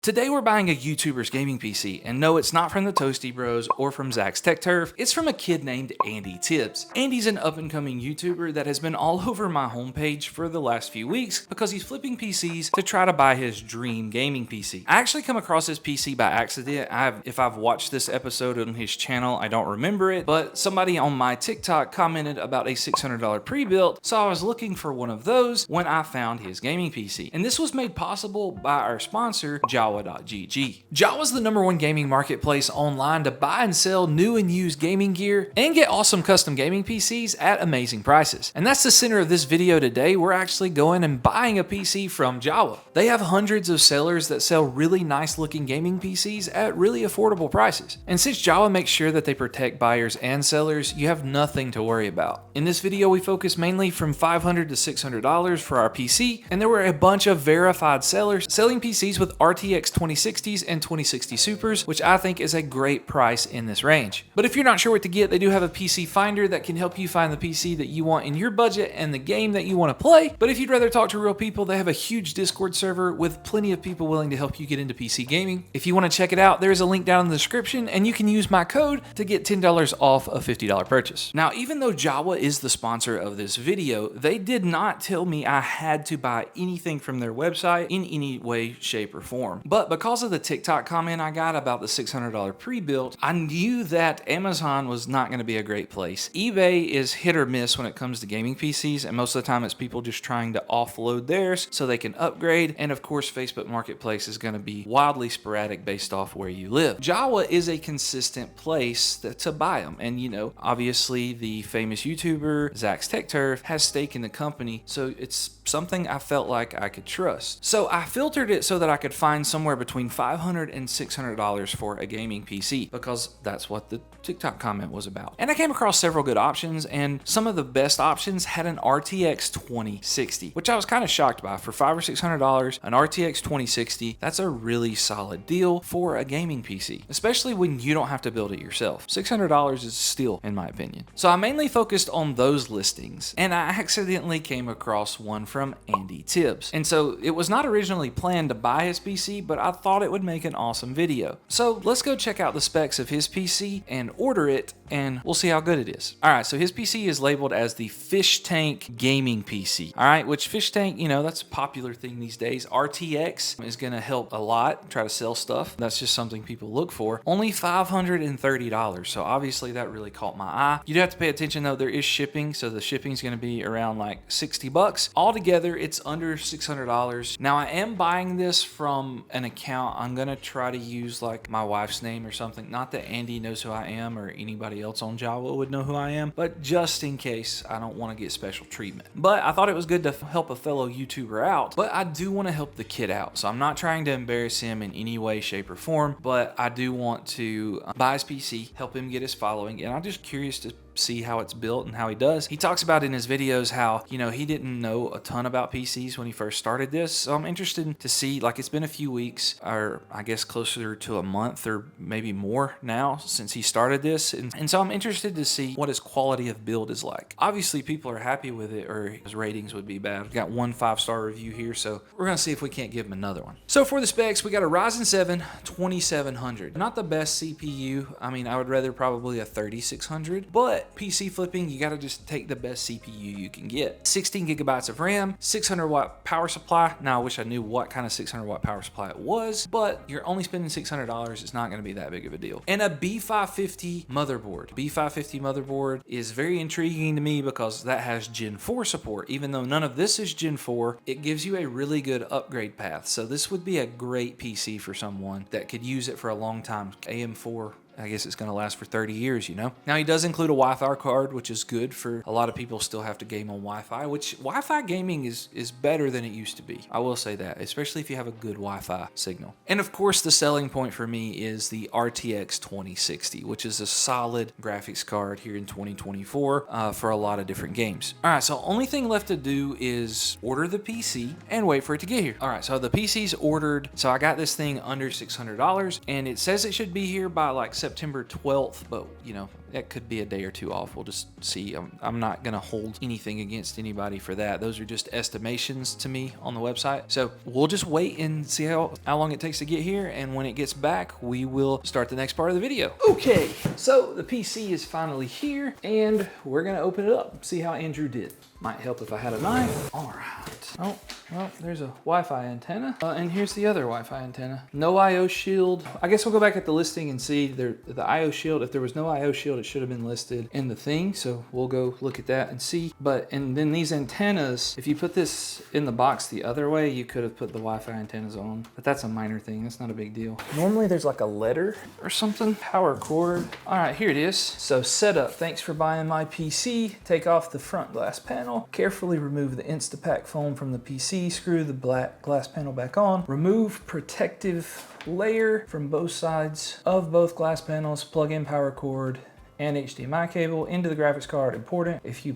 Today we're buying a YouTuber's gaming PC, and no, it's not from the Toasty Bros or from Zach's Tech Turf, it's from a kid named Andy Tibbs. Andy's an up-and-coming YouTuber that has been all over my homepage for the last few weeks because he's flipping PCs to try to buy his dream gaming PC. I actually come across his PC by accident. If I've watched this episode on his channel, I don't remember it, but somebody on my TikTok commented about a $600 pre-built, so I was looking for one of those when I found his gaming PC. And this was made possible by our sponsor, Jawa.gg. Jawa's the #1 gaming marketplace online to buy and sell new and used gaming gear and get awesome custom gaming PCs at amazing prices. And that's the center of this video today. We're actually going and buying a PC from Jawa. They have hundreds of sellers that sell really nice looking gaming PCs at really affordable prices. And since Jawa makes sure that they protect buyers and sellers, you have nothing to worry about. In this video, we focus mainly from $500 to $600 for our PC, and there were a bunch of verified sellers selling PCs with RTX 2060s and 2060 Supers, which I think is a great price in this range. But if you're not sure what to get, they do have a PC finder that can help you find the PC that you want in your budget and the game that you want to play. But if you'd rather talk to real people, they have a huge Discord server with plenty of people willing to help you get into PC gaming. If you want to check it out, there's a link down in the description, and you can use my code to get $10 off a $50 purchase. Now, even though Jawa is the sponsor of this video, they did not tell me I had to buy anything from their website in any way, shape, or form. But because of the TikTok comment I got about the $600 pre-built, I knew that Amazon was not going to be a great place. eBay is hit or miss when it comes to gaming PCs, and most of the time it's people just trying to offload theirs so they can upgrade. And of course, Facebook Marketplace is going to be wildly sporadic based off where you live. Jawa is a consistent place to buy them. And you know, obviously the famous YouTuber, Zach's Tech Turf, has stake in the company, so it's something I felt like I could trust. So I filtered it so that I could find somewhere between $500 and $600 for a gaming PC, because that's what the TikTok comment was about. And I came across several good options, and some of the best options had an RTX 2060, which I was kind of shocked by. For $500 or $600, an RTX 2060, that's a really solid deal for a gaming PC, especially when you don't have to build it yourself. $600 is a steal, in my opinion. So I mainly focused on those listings, and I accidentally came across one from Andy Tibbs. And so it was not originally planned to buy his PC, but I thought it would make an awesome video. So let's go check out the specs of his PC and order it, and we'll see how good it is. All right, so his PC is labeled as the Fish Tank Gaming PC. All right, which Fish Tank, you know, that's a popular thing these days. RTX is gonna help a lot, try to sell stuff. That's just something people look for. Only $530, so obviously that really caught my eye. You do have to pay attention though, there is shipping, so the shipping's gonna be around like 60 bucks. Altogether, it's under $600. Now I am buying this from an account. I'm gonna try to use like my wife's name or something. Not that Andy knows who I am or anybody else on Jawa would know who I am, but just in case I don't want to get special treatment. But I thought it was good to help a fellow YouTuber out, but I do want to help the kid out. So I'm not trying to embarrass him in any way, shape, or form, but I do want to buy his PC, help him get his following, and I'm just curious to see how it's built and how he does. He talks about in his videos how, you know, he didn't know a ton about PCs when he first started this. So I'm interested to see, like, it's been a few weeks, or I guess closer to a month or maybe more now since he started this. And so I'm interested to see what his quality of build is like. Obviously people are happy with it, or his ratings would be bad. We've got one 5-star review here, so we're gonna see if we can't give him another one. So for the specs, we got a Ryzen 7 2700. Not the best CPU. I mean, I would rather probably a 3600, but PC flipping, you gotta just take the best CPU you can get. 16 gigabytes of RAM, 600 watt power supply. Now I wish I knew what kind of 600 watt power supply it was, but you're only spending $600. It's not gonna be that big of a deal. And a B550 motherboard. B550 motherboard is very intriguing to me because that has Gen 4 support. Even though none of this is Gen 4, it gives you a really good upgrade path. So this would be a great PC for someone that could use it for a long time. AM4, I guess it's going to last for 30 years, you know? Now, he does include a Wi-Fi card, which is good for a lot of people still have to game on Wi-Fi, which Wi-Fi gaming is better than it used to be. I will say that, especially if you have a good Wi-Fi signal. And of course, the selling point for me is the RTX 2060, which is a solid graphics card here in 2024 for a lot of different games. All right, so only thing left to do is order the PC and wait for it to get here. All right, so the PC's ordered. So I got this thing under $600, and it says it should be here by like September 12th, but you know, that could be a day or two off. We'll just see. I'm not gonna hold anything against anybody for that. Those are just estimations to me on the website. So we'll just wait and see how long it takes to get here, and when it gets back, we will start the next part of the video. Okay, so the PC is finally here, and we're gonna open it up, see how Andrew did. Might help if I had a knife. All right. Oh, well, there's a Wi-Fi antenna. And here's the other Wi-Fi antenna. No I/O shield. I guess we'll go back at the listing and see the I/O shield. If there was no I/O shield, it should have been listed in the thing. So we'll go look at that and see. And then these antennas, if you put this in the box the other way, you could have put the Wi-Fi antennas on. But that's a minor thing. That's not a big deal. Normally there's like a letter or something. Power cord. All right, here it is. So setup. Thanks for buying my PC. Take off the front glass panel. Carefully remove the Instapack foam from the PC. Screw the black glass panel back on. Remove protective layer from both sides of both glass panels. Plug in power cord and HDMI cable into the graphics card. Important. If you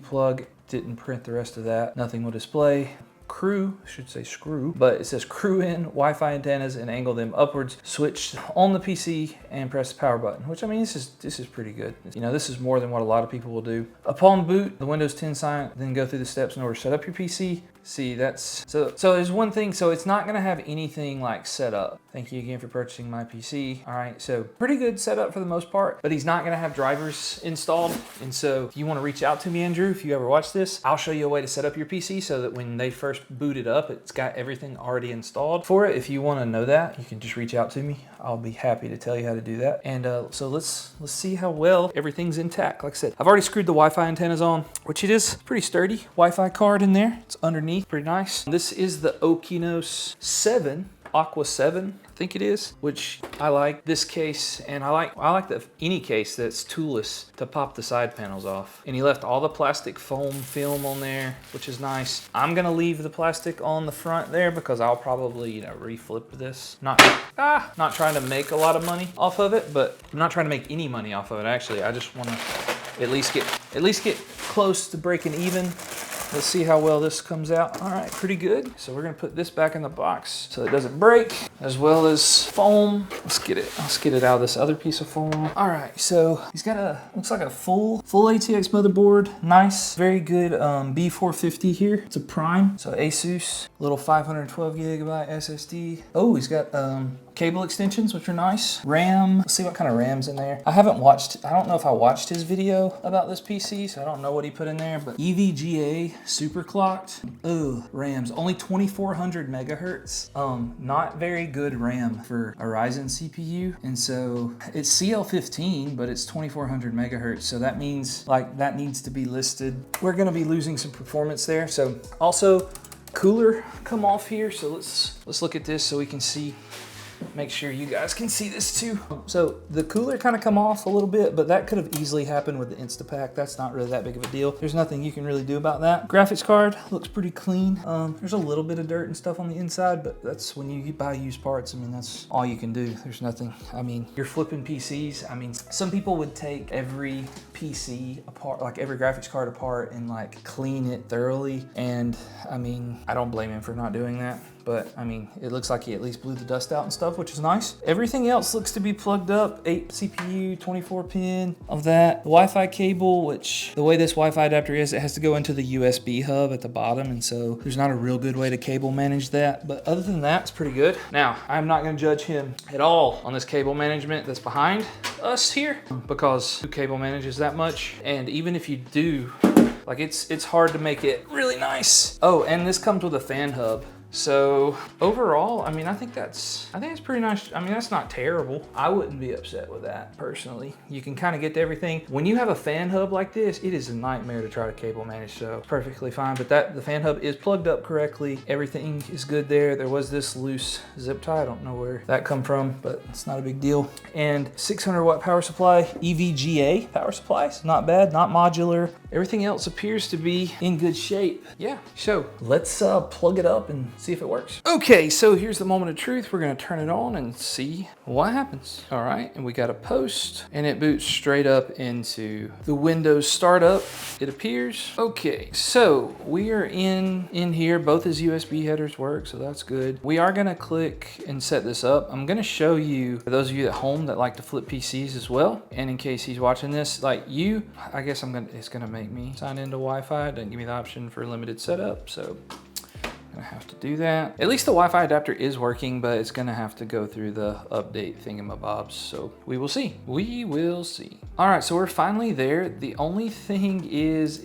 didn't print the rest of that, nothing will display. Should say screw, but it says screw in Wi-Fi antennas and angle them upwards. Switch on the PC and press the power button, which I mean, this is pretty good. You know, this is more than what a lot of people will do. Upon boot, the Windows 10 sign, then go through the steps in order to set up your PC. See, that's, so there's one thing, so it's not gonna have anything like set up. Thank you again for purchasing my PC. All right, so pretty good setup for the most part, but he's not gonna have drivers installed. And so if you wanna reach out to me, Andrew, if you ever watch this, I'll show you a way to set up your PC so that when they first boot it up, it's got everything already installed for it. If you wanna know that, you can just reach out to me. I'll be happy to tell you how to do that. And so let's see how well everything's intact. Like I said, I've already screwed the Wi-Fi antennas on, which it is pretty sturdy. Wi-Fi card in there, it's underneath. Pretty nice. This is the Okinos 7, Aqua 7, I think it is, which I like this case, and I like any case that's toolless to pop the side panels off. And he left all the plastic foam film on there, which is nice. I'm gonna leave the plastic on the front there because I'll probably, you know, reflip this. Not trying to make a lot of money off of it, but I'm not trying to make any money off of it actually. I just wanna at least get close to breaking even. Let's see how well this comes out. All right, pretty good. So we're gonna put this back in the box so it doesn't break, as well as foam. Let's get it out of this other piece of foam. All right, so he's got looks like a full ATX motherboard. Nice, very good B450 here. It's a Prime, so Asus, little 512 gigabyte SSD. Oh, he's got cable extensions, which are nice. RAM, let's see what kind of RAM's in there. I don't know if I watched his video about this PC, so I don't know what he put in there, but EVGA super clocked. Oh, RAM's only 2400 megahertz. Not very good RAM for a Ryzen CPU. And so it's CL15, but it's 2400 megahertz. So that means like that needs to be listed. We're gonna be losing some performance there. So also cooler come off here. So let's look at this so we can see. Make sure you guys can see this too. So the cooler kind of come off a little bit, but that could have easily happened with the Instapack. That's not really that big of a deal. There's nothing you can really do about that. Graphics card looks pretty clean. There's a little bit of dirt and stuff on the inside, but that's when you buy used parts. I mean, that's all you can do. There's nothing. I mean, you're flipping PCs. I mean, some people would take every PC apart, like every graphics card apart, and like clean it thoroughly. And I mean, I don't blame him for not doing that. But I mean, it looks like he at least blew the dust out and stuff, which is nice. Everything else looks to be plugged up. 8 CPU, 24 pin of that. The Wi-Fi cable, which the way this Wi-Fi adapter is, it has to go into the USB hub at the bottom. And so there's not a real good way to cable manage that. But other than that, it's pretty good. Now, I'm not gonna judge him at all on this cable management that's behind us here, because who cable manages that much? And even if you do, like it's hard to make it really nice. Oh, and this comes with a fan hub. So overall, I mean, I think it's pretty nice. I mean, that's not terrible. I wouldn't be upset with that personally. You can kind of get to everything. When you have a fan hub like this, it is a nightmare to try to cable manage, so perfectly fine. But the fan hub is plugged up correctly. Everything is good there. There was this loose zip tie. I don't know where that come from, but it's not a big deal. And 600 watt power supply, EVGA power supply. It's not bad, not modular. Everything else appears to be in good shape. Yeah, so let's plug it up and see if it works. Okay, so here's the moment of truth. We're gonna turn it on and see what happens. All right, and we got a post, and it boots straight up into the Windows startup, it appears. Okay, so we are in here. Both his USB headers work, so that's good. We are gonna click and set this up. I'm gonna show you, for those of you at home that like to flip PCs as well, and in case he's watching this, like you, I guess it's gonna make me sign into Wi-Fi. It doesn't give me the option for limited setup, so I have to do that. At least the Wi-Fi adapter is working, but it's gonna have to go through the update thingamabobs, so we will see. We will see. All right, so we're finally there. The only thing is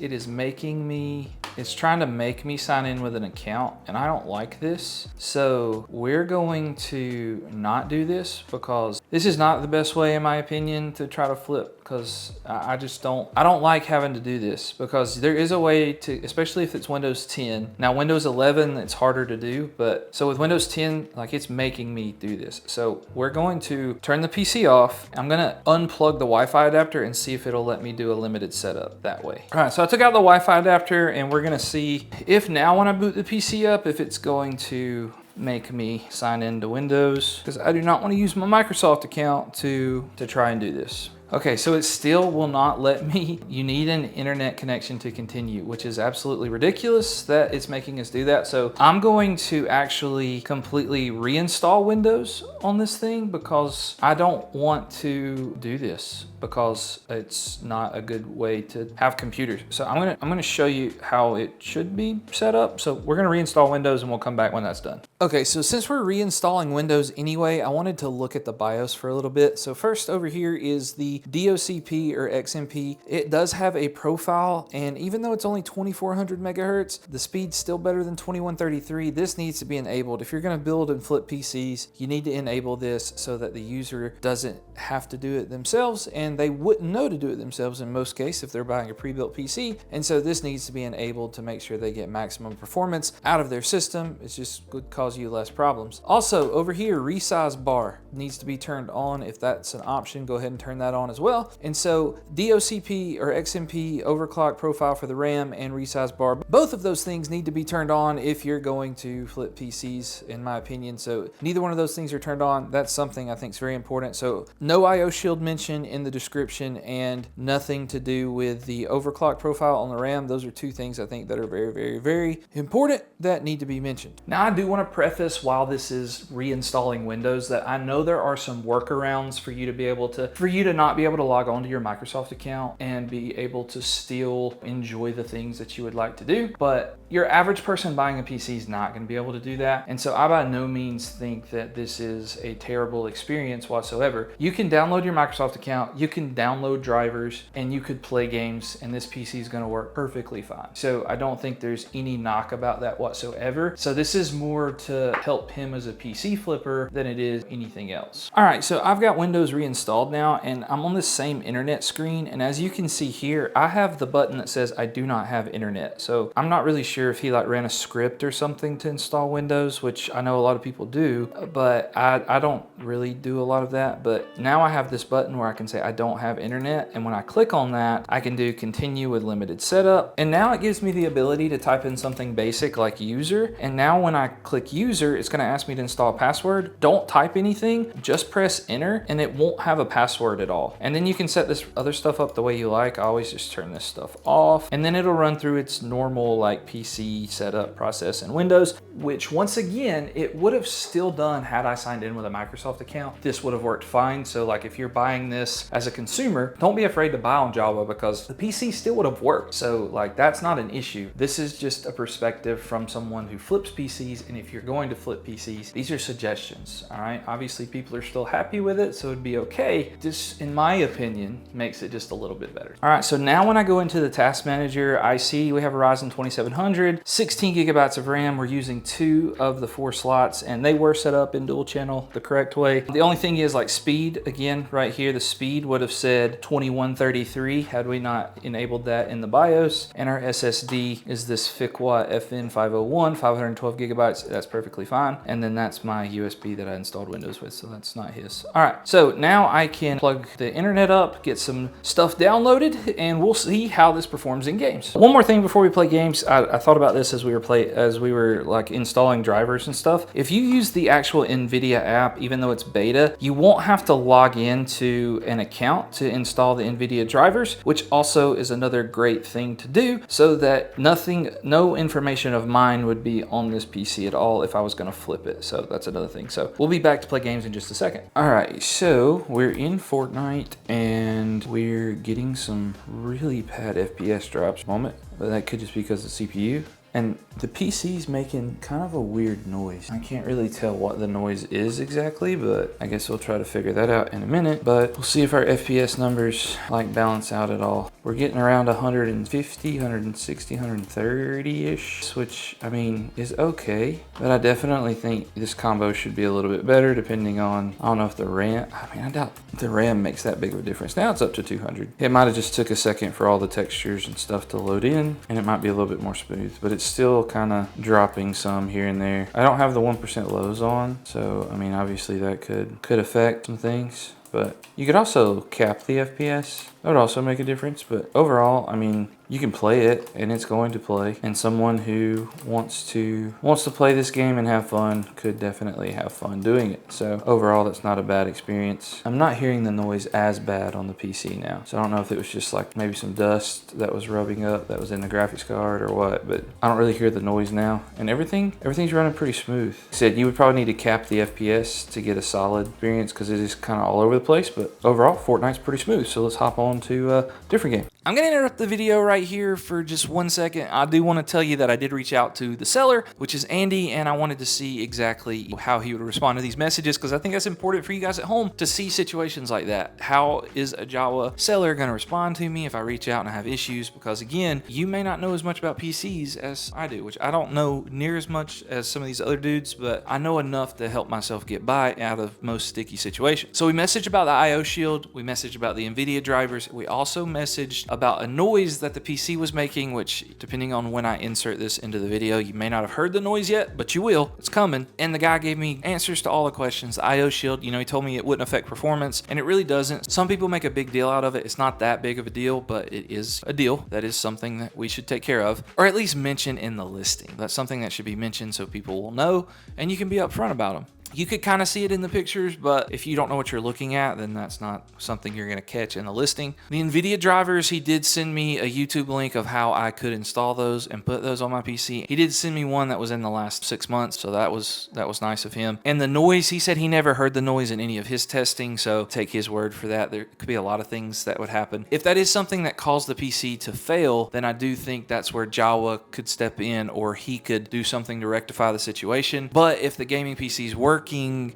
it's trying to make me sign in with an account, and I don't like this. So we're going to not do this because this is not the best way, in my opinion, to try to flip, because I don't like having to do this, because there is a way to, especially if it's Windows 10. Now Windows 11, it's harder to do, but so with Windows 10, like, it's making me do this. So we're going to turn the PC off. I'm gonna unplug the Wi-Fi adapter and see if it'll let me do a limited setup that way. All right, so I took out the Wi-Fi adapter, and we're gonna see if now when I boot the PC up, if it's going to make me sign into Windows, because I do not want to use my Microsoft account to try and do this. Okay, so it still will not let me. You need an internet connection to continue, which is absolutely ridiculous that it's making us do that. So I'm going to actually completely reinstall Windows on this thing, because I don't want to do this, because it's not a good way to have computers. So I'm gonna show you how it should be set up. So we're gonna reinstall Windows, and we'll come back when that's done. Okay, so since we're reinstalling Windows anyway, I wanted to look at the BIOS for a little bit. So first over here is the DOCP or XMP. It does have a profile, and even though it's only 2400 megahertz, the speed's still better than 2133. This needs to be enabled. If you're gonna build and flip PCs, you need to enable this so that the user doesn't have to do it themselves, and they wouldn't know to do it themselves in most cases if they're buying a pre-built PC. And so this needs to be enabled to make sure they get maximum performance out of their system. It's just could cause you less problems. Also over here, resize bar needs to be turned on. If that's an option, go ahead and turn that on as well. And so DOCP or XMP overclock profile for the RAM and resize bar, both of those things need to be turned on if you're going to flip PCs, in my opinion. So neither one of those things are turned on. That's something I think is very important. So no IO shield mention in the description, and nothing to do with the overclock profile on the RAM. Those are two things I think that are very, very, very important that need to be mentioned. Now, I do want to preface, while this is reinstalling Windows, that I know there are some workarounds for you to not be able to log on to your Microsoft account and be able to still enjoy the things that you would like to do. But your average person buying a PC is not going to be able to do that. And so I by no means think that this is a terrible experience whatsoever. You can download your Microsoft account, you can download drivers, and you could play games, and this PC is going to work perfectly fine. So I don't think there's any knock about that whatsoever. So this is more to help him as a PC flipper than it is anything else. All right, so I've got Windows reinstalled now, and I'm on the same internet screen. And as you can see here, I have the button that says I do not have internet. So I'm not really sure if he like ran a script or something to install Windows, which I know a lot of people do, but I don't really do a lot of that. But now I have this button where I can say I don't have internet, and when I click on that, I can do continue with limited setup. And now it gives me the ability to type in something basic like user. And now when I click user, it's gonna ask me to install a password. Don't type anything, just press enter, and it won't have a password at all. And then you can set this other stuff up the way you like. I always just turn this stuff off, and then it'll run through its normal like PC setup process in Windows, which once again, it would have still done had I signed in with a Microsoft account. This would have worked fine. So like if you're buying this as a consumer, don't be afraid to buy on Java, because the PC still would have worked. So like that's not an issue. This is just a perspective from someone who flips PCs, and if you're going to flip PCs, these are suggestions, all right? Obviously people are still happy with it, so it'd be okay. Just in my opinion, makes it just a little bit better. All right, so now when I go into the task manager, I see we have a Ryzen 2700, 16 gigabytes of RAM. We're using 2 of the 4 slots, and they were set up in dual channel the correct way. The only thing is like speed, again, right here, the speed would have said 2133 had we not enabled that in the BIOS. And our SSD is this FICWA FN501, 512 gigabytes. That's perfectly fine. And then that's my USB that I installed Windows with, so that's not his. All right, so now I can plug the the internet up, get some stuff downloaded, and we'll see how this performs in games. One more thing before we play games, I thought about this as we were like installing drivers and stuff. If you use the actual NVIDIA app, even though it's beta, you won't have to log into an account to install the NVIDIA drivers, which also is another great thing to do, so that no information of mine would be on this PC at all if I was gonna flip it. So that's another thing. So we'll be back to play games in just a second. All right, so we're in Fortnite and we're getting some really bad FPS drops at the moment, but that could just be because of the CPU. And the PC's making kind of a weird noise. I can't really tell what the noise is exactly, but I guess we'll try to figure that out in a minute. But we'll see if our FPS numbers like balance out at all. We're getting around 150, 160, 130-ish, which I mean is okay. But I definitely think this combo should be a little bit better depending on, I don't know if the RAM, I mean, I doubt the RAM makes that big of a difference. Now it's up to 200. It might have just took a second for all the textures and stuff to load in, and it might be a little bit more smooth, but it's still kind of dropping some here and there. I don't have the 1% lows on, so I mean obviously that could affect some things, but you could also cap the FPS. That would also make a difference, but overall, I mean, you can play it and it's going to play, and someone who wants to play this game and have fun could definitely have fun doing it. So overall, that's not a bad experience. I'm not hearing the noise as bad on the PC now, so I don't know if it was just like maybe some dust that was rubbing up that was in the graphics card or what, but I don't really hear the noise now, and everything's running pretty smooth. Like I said, you would probably need to cap the FPS to get a solid experience because it is kind of all over the place, but overall, Fortnite's pretty smooth. So let's hop on to a different game. I'm going to interrupt the video right here for just 1 second. I do want to tell you that I did reach out to the seller, which is Andy, and I wanted to see exactly how he would respond to these messages, because I think that's important for you guys at home to see situations like that. How is a Jawa seller going to respond to me if I reach out and I have issues? Because again, you may not know as much about PCs as I do, which I don't know near as much as some of these other dudes, but I know enough to help myself get by out of most sticky situations. So we messaged about the IO shield, we messaged about the NVIDIA drivers, we also messaged about a noise that the PC was making, which depending on when I insert this into the video, you may not have heard the noise yet, but you will, it's coming. And the guy gave me answers to all the questions. The IO shield, you know, he told me it wouldn't affect performance, and it really doesn't. Some people make a big deal out of it. It's not that big of a deal, but it is a deal. That is something that we should take care of, or at least mention in the listing. That's something that should be mentioned so people will know, and you can be upfront about them. You could kind of see it in the pictures, but if you don't know what you're looking at, then that's not something you're going to catch in the listing. The NVIDIA drivers, he did send me a YouTube link of how I could install those and put those on my PC. He did send me one that was in the last 6 months, so that was nice of him. And the noise, he said he never heard the noise in any of his testing, so take his word for that. There could be a lot of things that would happen. If that is something that caused the PC to fail, then I do think that's where Jawa could step in, or he could do something to rectify the situation. But if the gaming PC is working,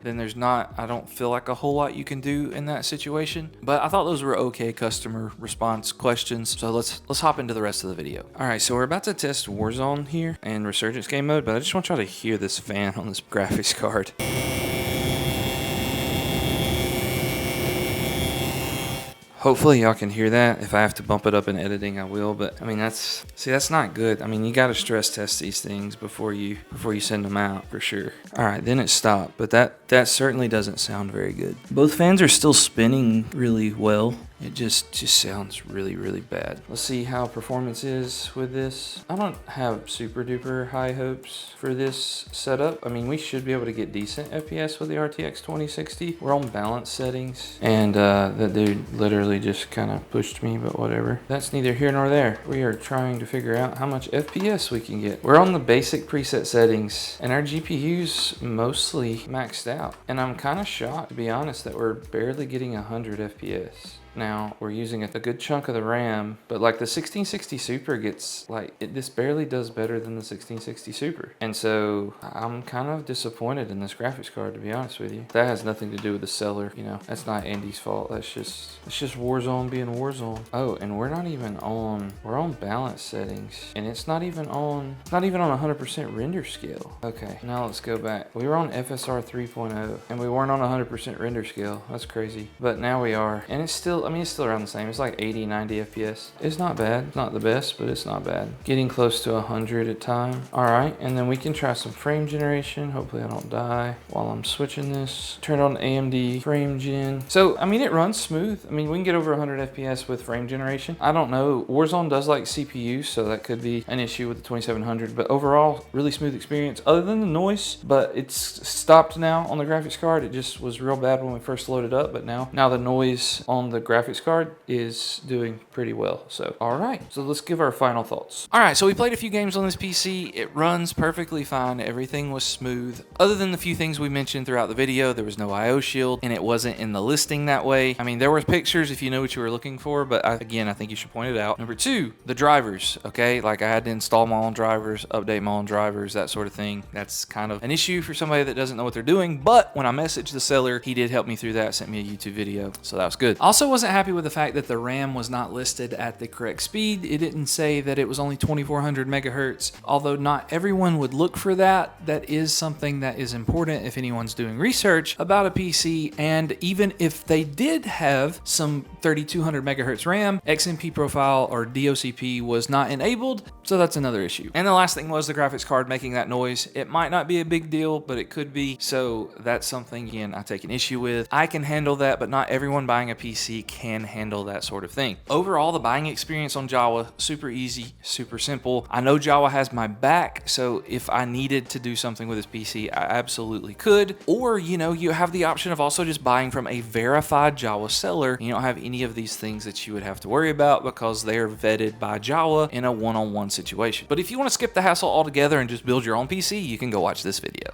then I don't feel like a whole lot you can do in that situation. But I thought those were okay customer response questions. So let's hop into the rest of the video. All right, so we're about to test Warzone here in Resurgence game mode, but I just want y'all to hear this fan on this graphics card. Hopefully y'all can hear that. If I have to bump it up in editing, I will. But I mean, that's not good. I mean, you got to stress test these things before you send them out for sure. All right, then it stopped, but that certainly doesn't sound very good. Both fans are still spinning really well. It just sounds really, really bad. Let's see how performance is with this. I don't have super duper high hopes for this setup. I mean, we should be able to get decent FPS with the RTX 2060. We're on balance settings, and that dude literally just kind of pushed me, but whatever. That's neither here nor there. We are trying to figure out how much FPS we can get. We're on the basic preset settings, and our GPU's mostly maxed out. And I'm kind of shocked, to be honest, that we're barely getting 100 FPS. Now, we're using a good chunk of the RAM, but like the 1660 Super gets, this barely does better than the 1660 Super. And so I'm kind of disappointed in this graphics card, to be honest with you. That has nothing to do with the seller, you know. That's not Andy's fault. That's just Warzone being Warzone. Oh, and we're on balance settings, and it's not even on 100% render scale. Okay, now let's go back. We were on FSR 3.0, and we weren't on 100% render scale. That's crazy. But now we are, and it's still I mean, it's still around the same. It's like 80, 90 FPS. It's not bad. Not the best, but it's not bad. Getting close to 100 at time. All right, and then we can try some frame generation. Hopefully I don't die while I'm switching this. Turn on AMD frame gen. So, I mean, it runs smooth. I mean, we can get over 100 FPS with frame generation. I don't know. Warzone does like CPU, so that could be an issue with the 2700, but overall, really smooth experience other than the noise, but it's stopped now on the graphics card. It just was real bad when we first loaded up, but now the noise on the graphics card is doing pretty well. So, all right, so let's give our final thoughts. All right, so we played a few games on this PC. It runs perfectly fine. Everything was smooth. Other than the few things we mentioned throughout the video, there was no IO shield, and it wasn't in the listing that way. I mean, there were pictures if you know what you were looking for, but again, I think you should point it out. Number two, the drivers, okay? Like I had to install my own drivers, update my own drivers, that sort of thing. That's kind of an issue for somebody that doesn't know what they're doing, but when I messaged the seller, he did help me through that, sent me a YouTube video, so that was good. Also wasn't happy with the fact that the RAM was not listed at the correct speed. It didn't say that it was only 2400 megahertz, although not everyone would look for that. That is something that is important if anyone's doing research about a PC, and even if they did have some 3200 megahertz RAM, XMP profile or DOCP was not enabled, so that's another issue. And the last thing was the graphics card making that noise. It might not be a big deal, but it could be, so that's something, again, I take an issue with. I can handle that, but not everyone buying a PC can handle that sort of thing. Overall, the buying experience on Jawa, super easy, super simple. I know Jawa has my back, so if I needed to do something with this PC, I absolutely could. Or, you know, you have the option of also just buying from a verified Jawa seller. You don't have any of these things that you would have to worry about because they're vetted by Jawa in a one-on-one situation. But if you want to skip the hassle altogether and just build your own PC, you can go watch this video.